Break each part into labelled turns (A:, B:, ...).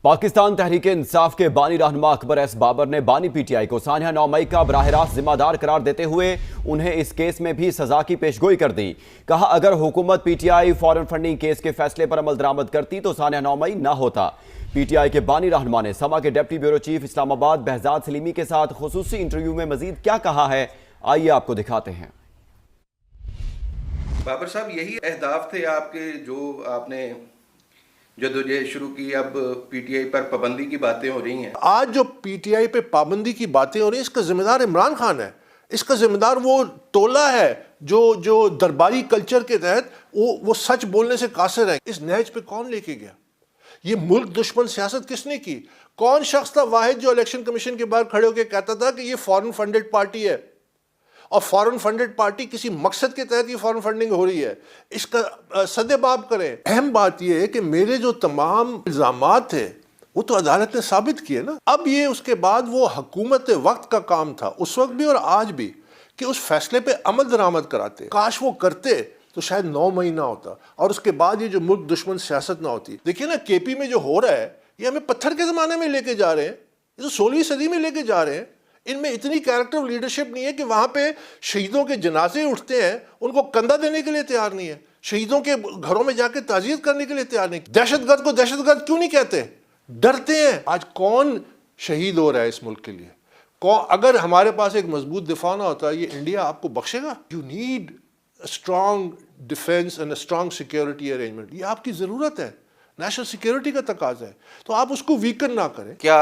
A: पाकिस्तान तहरीक-ए-इंसाफ के बानी रहनुमा अकबर एस बाबर ने बानी पीटीआई को सानिया 9 मई का बराह रास्त जिम्मेदार करार देते हुए उन्हें इस केस में भी सजा की पेशगोई कर दी। कहा, अगर हुकूमत पीटीआई फॉरेन फंडिंग केस के फैसले पर अमल दरामद करती तो सानिया 9 मई ना होता। पीटीआई के बानी रहनुमा ने समा के deputy bureau chief Islamabad Behzad Salimi के साथ खुसूसी इंटरव्यू में मजीद क्या कहा है, आइए आपको दिखाते हैं।
B: बाबर साहब, यही अहदाफ थे आपके जो आपने जदोजहद शुरू की। अब पीटीआई पर पाबंदी की बातें हो रही हैं।
C: आज जो पीटीआई पे पाबंदी की बातें हो रही हैं, इसका जिम्मेदार इमरान खान है। इसका जिम्मेदार वो टोला है जो दरबारी कल्चर के तहत वो सच बोलने से कासिर है। इस नहज पे कौन लेके गया? ये मुल्क दुश्मन सियासत किसने की? कौन शख्स था वाहिद जो इलेक्शन कमीशन के बाहर खड़े होकर कहता था कि ये फॉरेन फंडेड पार्टी है और फॉरेन फंडेड पार्टी किसी मकसद के तहत ये फॉरेन फंडिंग हो रही है? इसका सदेबाब करें। अहम बात यह है कि मेरे जो तमाम इल्जामात थे वो तो अदालत ने साबित किए ना। अब ये उसके बाद वो हुकूमत वक्त का काम था, उस वक्त भी और आज भी, कि उस फैसले पे अमल दरामद कराते। काश वो करते तो शायद 9 मई ना होता और उसके बाद ये जो मुल्क दुश्मन सियासत ना होती। देखिए ना, केपी में जो हो रहा है ये हमें पत्थर के ज़माने में लेके जा रहे हैं, ये तो 16वीं सदी में लेके जा रहे हैं। इनमें इतनी कैरेक्टर लीडरशिप नहीं है कि वहाँ पे शहीदों के जनाजे उठते हैं, उनको कंधा देने के लिए तैयार नहीं है, शहीदों के घरों में जाके ताज़ियत करने के लिए तैयार नहीं। दहशतगर्द को दहशतगर्द क्यों नहीं कहते? डरते हैं। आज कौन शहीद हो रहा है इस मुल्क के लिए? कौन? अगर हमारे पास एक मजबूत दिफा ना होता, ये इंडिया आपको बख्शेगा? You need strong defence and strong security arrangement. ये आपकी ज़रूरत है, नेशनल सिक्योरिटी का तकाजा है, तो आप उसको वीकन ना करें।
B: क्या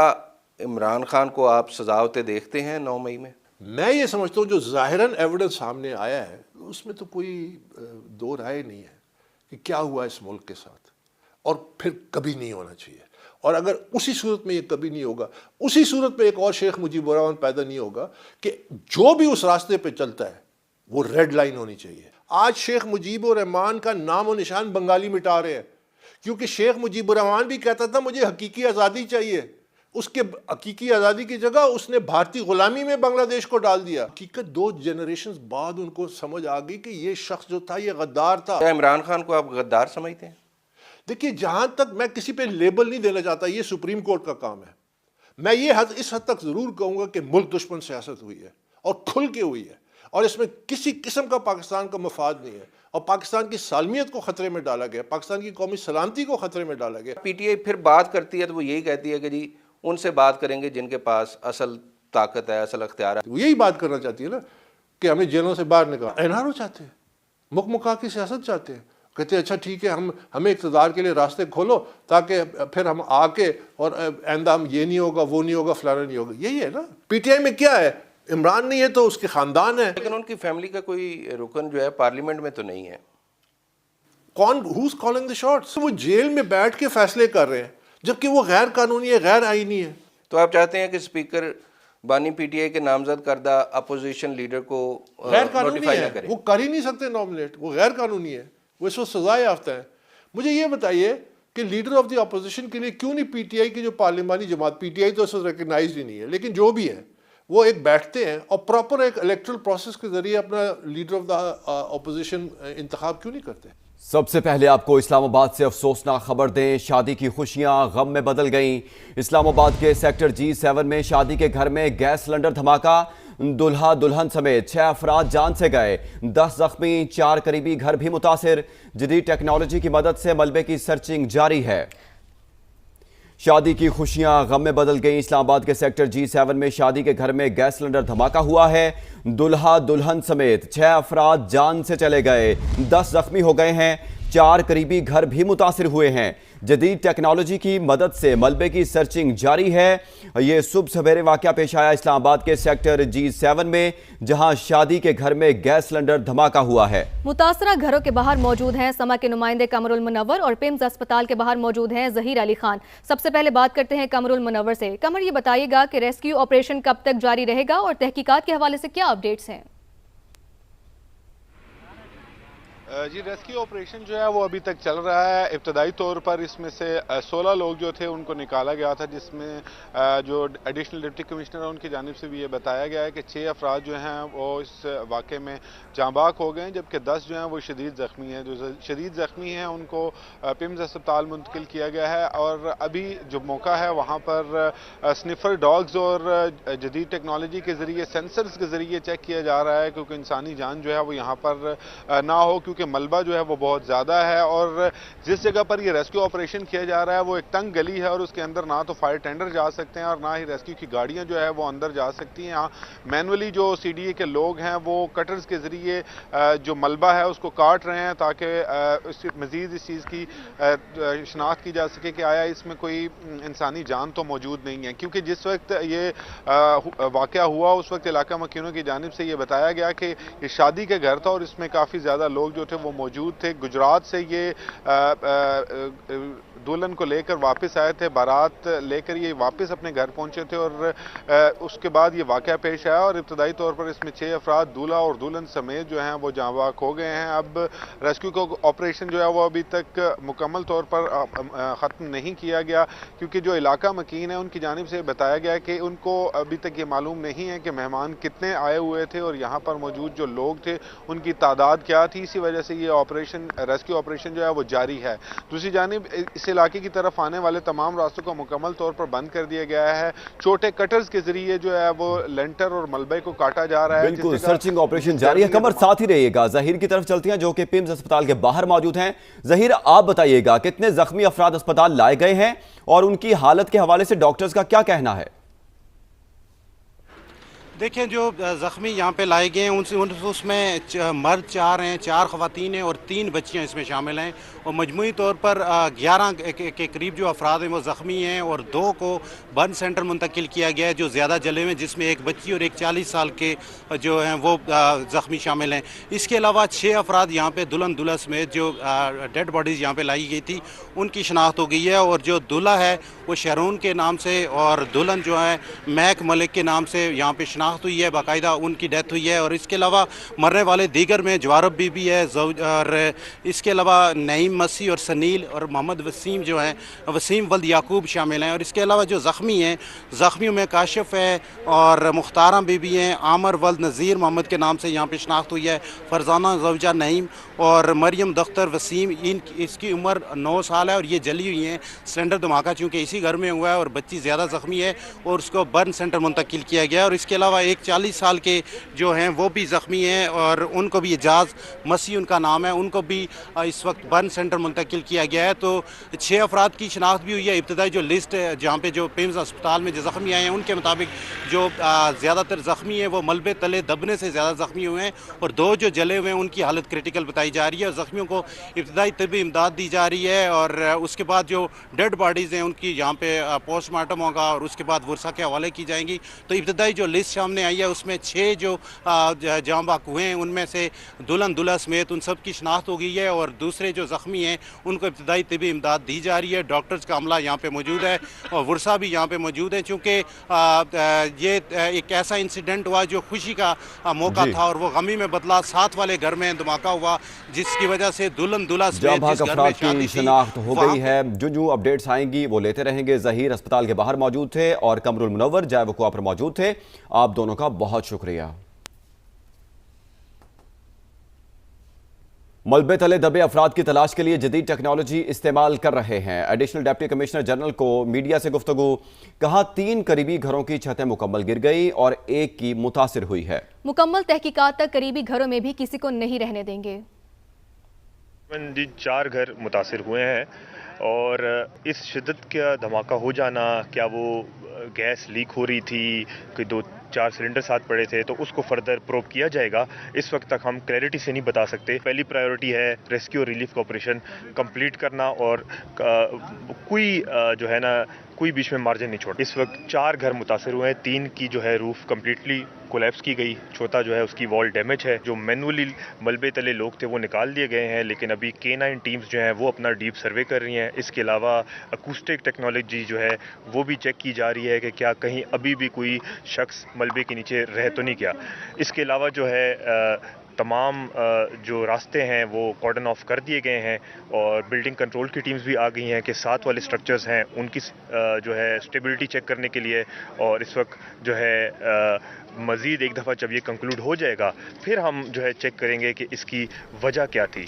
B: इमरान खान को आप सजावते देखते हैं 9 मई में?
C: मैं ये समझता हूँ जो ज़ाहिरन एविडेंस सामने आया है उसमें तो कोई दो राय नहीं है कि क्या हुआ इस मुल्क के साथ, और फिर कभी नहीं होना चाहिए। और अगर उसी सूरत में ये कभी नहीं होगा, उसी सूरत में एक और शेख मुजीबुर रहमान पैदा नहीं होगा कि जो भी उस रास्ते पे चलता है वो रेड लाइन होनी चाहिए। आज शेख मुजीबुर रहमान का नाम और निशान बंगाली मिटा रहे हैं, क्योंकि शेख मुजीबुर रहमान भी कहता था मुझे हकीकी आज़ादी चाहिए। उसके हकीकी आज़ादी की जगह उसने भारतीय गुलामी में बांग्लादेश को डाल दिया। हकीकत 2 जनरेशन बाद उनको समझ आ गई कि ये शख्स जो था ये गद्दार था।
B: क्या इमरान खान को आप गद्दार समझते हैं?
C: देखिए, जहां तक मैं किसी पे लेबल नहीं देना चाहता, ये सुप्रीम कोर्ट का काम है। मैं ये इस हद तक जरूर कहूंगा कि मुल्क दुश्मन सियासत हुई है और खुल के हुई है, और इसमें किसी किस्म का पाकिस्तान का मफाद नहीं है, और पाकिस्तान की सालमियत को खतरे में डाला गया, पाकिस्तान की कौमी सलामती को खतरे में डाला गया।
B: पीटीआई फिर बात करती है तो वो यही कहती है कि जी उनसे बात करेंगे जिनके पास असल ताकत है, असल अख्तियार है।
C: वो यही बात करना चाहती है ना कि हमें जेलों से बाहर निकाल। एनआरओ चाहते हैं, मुकमुका की सियासत चाहते हैं, कहते हैं अच्छा ठीक है, हमें इक़्तिदार के लिए रास्ते खोलो ताकि फिर हम आके और आइंदा हम ये नहीं होगा, वो नहीं होगा, फलाना नहीं होगा। यही है ना। पीटीआई में क्या है? इमरान नहीं है तो उसके खानदान है,
B: लेकिन उनकी फैमिली का कोई रुकन जो है पार्लियामेंट में तो नहीं है।
C: कौन हुज कॉलिंग द शॉट्स? वो जेल में बैठ के फैसले कर रहे हैं, जबकि वो गैर कानूनी है, गैर आईनी है।
B: तो आप चाहते हैं कि स्पीकर बानी पीटीआई के नामजद करदा अपोजिशन लीडर को
C: गैर कानूनी
B: नोटिफाई ना
C: है,
B: करें?
C: वो कर ही नहीं सकते नॉमिनेट, वो गैर कानूनी है, वो इस वक्त सजा याफ्ता है। मुझे ये बताइए कि लीडर ऑफ द अपोजिशन के लिए क्यों नहीं पीटीआई की जो पार्लिमानी जमात, पीटीआई तो इस वक्त रिकगनाइज ही नहीं है, लेकिन जो भी है वो एक बैठते हैं और प्रॉपर एक इलेक्टरल प्रोसेस के जरिए अपना लीडर ऑफ द अपोजिशन इंतखाब क्यों नहीं करते?
A: सबसे पहले आपको इस्लामाबाद से अफसोसनाक खबर दें। शादी की खुशियां गम में बदल गईं। इस्लामाबाद के सेक्टर G7 में शादी के घर में गैस सिलेंडर धमाका, दुल्हा दुल्हन समेत 6 अफराद जान से गए, 10 जख्मी, 4 करीबी घर भी मुतासिर। जदीद टेक्नोलॉजी की मदद से मलबे की सर्चिंग जारी है। शादी की खुशियां गम में बदल गई। इस्लामाबाद के सेक्टर G7 में शादी के घर में गैस सिलेंडर धमाका हुआ है। दुल्हा दुल्हन समेत 6 अफराद जान से चले गए, 10 जख्मी हो गए हैं, 4 करीबी घर भी मुतासिर हुए हैं। जदीद टेक्नोलॉजी की मदद से मलबे की सर्चिंग जारी है। ये सुबह सवेरे वाक़या पेश आया इस्लामाबाद के सेक्टर G7 में, जहां शादी के घर में गैस सिलेंडर धमाका हुआ है।
D: मुतासरा घरों के बाहर मौजूद हैं समा के नुमाइंदे कमरुल मुनव्वर और पिम्स अस्पताल के बाहर मौजूद हैं जहीर अली खान। सबसे पहले बात करते हैं कमरुल मुनव्वर से। कमर, ये बताइएगा कि रेस्क्यू ऑपरेशन कब तक जारी रहेगा और तहकीकात के हवाले से क्या अपडेट्स हैं?
E: जी रेस्क्यू ऑपरेशन जो है वो अभी तक चल रहा है। इब्तदाई तौर पर इसमें से 16 लोग जो थे उनको निकाला गया था, जिसमें जो एडिशनल डिप्टी कमिश्नर है उनकी जानिब से भी ये बताया गया है कि 6 अफराद जो हैं वो इस वाक़े में जांबाक हो गए हैं, जबकि 10 जो हैं वो शदीद ज़ख्मी हैं। जो शदीद ज़ख्मी हैं उनको पिम्स अस्पताल मुंतकिल किया गया है और अभी जो मौका है वहाँ पर स्निफर डॉग्स और जदीद टेक्नोलॉजी के ज़रिए, सेंसर्स के ज़रिए चेक किया जा रहा है, क्योंकि इंसानी जान जो है वो यहाँ पर ना हो, क्योंकि मलबा जो है वो बहुत ज़्यादा है। और जिस जगह पर ये रेस्क्यू ऑपरेशन किया जा रहा है वो एक तंग गली है और उसके अंदर ना तो फायर टेंडर जा सकते हैं और ना ही रेस्क्यू की गाड़ियां जो है वो अंदर जा सकती हैं। यहाँ मैनुअली जो CDA के लोग हैं वो कटर्स के ज़रिए जो मलबा है उसको काट रहे हैं ताकि मज़ीद इस चीज़ की शनाख्त की जा सके कि आया इसमें कोई इंसानी जान तो मौजूद नहीं है। क्योंकि जिस वक्त ये वाक़या हुआ उस वक्त इलाका मकीनों की जानिब से ये बताया गया कि ये शादी का घर था और इसमें काफ़ी ज़्यादा लोग जो थे वो मौजूद थे। गुजरात से ये दुल्हन को लेकर वापस आए थे, बारात लेकर ये वापस अपने घर पहुंचे थे और उसके बाद ये वाक़या पेश आया और इब्तदाई तौर पर इसमें 6 अफराद दूल्हा और दुल्हन समेत जो हैं वो जांबाक हो गए हैं। अब रेस्क्यू का ऑपरेशन जो है वो अभी तक मुकम्मल तौर पर ख़त्म नहीं किया गया, क्योंकि जो इलाका मकीन है उनकी जानिब से बताया गया कि उनको अभी तक ये मालूम नहीं है कि मेहमान कितने आए हुए थे और यहाँ पर मौजूद जो लोग थे उनकी तादाद क्या थी। इसी वजह से ये ऑपरेशन, रेस्क्यू ऑपरेशन जो है वो जारी है। दूसरी जानिब इस इलाके की तरफ आने वाले तमाम रास्तों को मुकम्मल तौर पर बंद कर दिया गया है। छोटे कटर्स के जरिए जो है वो लेंटर और मलबे को काटा जा रहा है।
A: बिल्कुल, सर्चिंग ऑपरेशन जारी है। कमर साथ ही रहिएगा, जहीर की तरफ चलती हैं जो कि पिम्स अस्पताल के बाहर मौजूद हैं। जहीर, आप बताइएगा कितने जख्मी अफराद अस्पताल लाए गए हैं और उनकी हालत के हवाले से डॉक्टर्स का क्या कहना है?
F: देखिए, जो ज़ख्मी यहाँ पे लाए गए हैं उसमें मर्द 4 हैं, 4 ख़वातीन हैं और 3 बच्चियाँ इसमें शामिल हैं और मजमूई तौर पर 11 के करीब जो अफराद हैं वो ज़ख्मी हैं और 2 को बर्न सेंटर मुंतकिल किया गया है जो ज़्यादा जले हुए हैं, जिसमें एक बच्ची और एक 40 साल के जो हैं वो ज़ख्मी शामिल हैं। इसके अलावा 6 अफराद यहाँ पे दुल्हन दूल्हा समेत जो डेड बॉडीज़ यहाँ पे लाई गई थी उनकी शनाख्त हो गई है और जो दूल्हा है वो शहरून के नाम से और दुल्हन जो है मैक मलिक के नाम से यहाँ पे शनाख्त हुई है, बाकायदा उनकी डेथ हुई है। और इसके अलावा मरने वाले दीगर में जवारब बीबी है और इसके अलावा नईम मसीह और सनील और मोहम्मद वसीम जो हैं, वसीम वल्द याकूब शामिल हैं। और इसके अलावा जो ज़ख्मी हैं, ज़ख्मियों में काशिफ है और मुख्तारा बीबी हैं, आमर वल्द नज़ीर मोहम्मद के नाम से यहाँ पे शनाख्त हुई है, फरजाना ज़ौजा नईम और मरियम दख्तर वसीम। इसकी उम्र 9 साल है और ये जली हुई हैं। सिलेंडर धमाका चूँकि इसी घर में हुआ है और बच्ची ज़्यादा ज़ख्मी है और उसको बर्न सेंटर मुंतकिल किया गया। और इसके अलावा एक 40 साल के जो हैं वो भी ज़ख्मी हैं और उनको भी एजाज मसीह उनका नाम है, उनको भी इस वक्त बर्न सेंटर मुंतकिल किया गया है। तो 6 अफराद की शनाख्त भी हुई है। इब्तदाई जो लिस्ट है जहाँ पे जो पिम्स अस्पताल में जो ज़ख्मी आए हैं उनके मुताबिक जो ज़्यादातर ज़ख्मी हैं वो मलबे तले दबने से ज़्यादा ज़ख्मी हुए हैं और 2 जो जले हुए हैं उनकी हालत क्रिटिकल बताई जा रही है और ज़ख्मियों को इब्तदाई तबी इमदाद दी जा रही है। और उसके बाद जो डेड बॉडीज़ हैं उनकी यहाँ पे पोस्टमार्टम होगा और उसके बाद वर्षा के हवाले की जाएंगी। तो इब्तदाई जो लिस्ट सामने आई है उसमें 6 जो जांबाक हुए हैं उनमें से दुल्हन दूल्हा समेत उन सब की शनाख्त हो गई है और दूसरे जो ज़ख्मी हैं उनको इब्तदाई तबी इमदाद दी जा रही है। डॉक्टर्स का अमला यहाँ पे मौजूद है और वर्षा भी यहाँ पे मौजूद है, चूँकि ये एक ऐसा इंसिडेंट हुआ जो खुशी का मौका था और वो गमी में बदला। साथ वाले घर में धमाका हुआ जिसकी वजह से दुल्हन दूल्हा समेत जिस घर में शादी थी
A: शनाख्त हो गई है। जो अपडेट्स आएंगी वो लेते रहेंगे। जहीर अस्पताल के बाहर मौजूद थे और कमरुल मुनव्वर जाए वक़ुआ पर मौजूद थे। आप दोनों का बहुत शुक्रिया। मलबे तले दबे अफराद की तलाश के लिए जदीद टेक्नोलॉजी इस्तेमाल कर रहे हैं। एडिशनल डिप्टी कमिश्नर जनरल को मीडिया से गुफ्तगू, कहा 3 करीबी घरों की छतें मुकम्मल गिर गई और 1 की मुतासिर हुई है।
D: मुकम्मल तहकीकात तक करीबी घरों में भी किसी को नहीं रहने देंगे।
G: 4 घर मुतासिर हुए हैं और इस शिद्दत का धमाका हो जाना, क्या वो गैस लीक हो रही थी, कोई 2-4 सिलेंडर साथ पड़े थे, तो उसको फर्दर प्रोब किया जाएगा। इस वक्त तक हम क्लैरिटी से नहीं बता सकते। पहली प्रायोरिटी है रेस्क्यू और रिलीफ का ऑपरेशन कंप्लीट करना और कोई जो है ना कोई बीच में मार्जिन नहीं छोड़। इस वक्त 4 घर मुतासिर हुए हैं, 3 की जो है रूफ कम्प्लीटली कोलैप्स की गई, चौथा जो है उसकी वॉल डैमेज है। जो मैनुअली मलबे तले लोग थे वो निकाल दिए गए हैं, लेकिन अभी K9 टीम्स जो हैं वो अपना डीप सर्वे कर रही हैं। इसके अलावा अकूस्टिक टेक्नोलॉजी जो है वो भी चेक की जा रही है कि क्या कहीं अभी भी कोई शख्स मलबे के नीचे रह तो नहीं गया। इसके अलावा जो है तमाम जो रास्ते हैं वो कॉर्डन ऑफ कर दिए गए हैं और बिल्डिंग कंट्रोल की टीम्स भी आ गई हैं कि साथ वाले स्ट्रक्चर्स हैं उनकी जो है स्टेबिलिटी चेक करने के लिए। और इस वक्त जो है मज़ीद एक दफ़ा जब ये कंक्लूड हो जाएगा फिर हम जो है चेक करेंगे कि इसकी वजह क्या थी।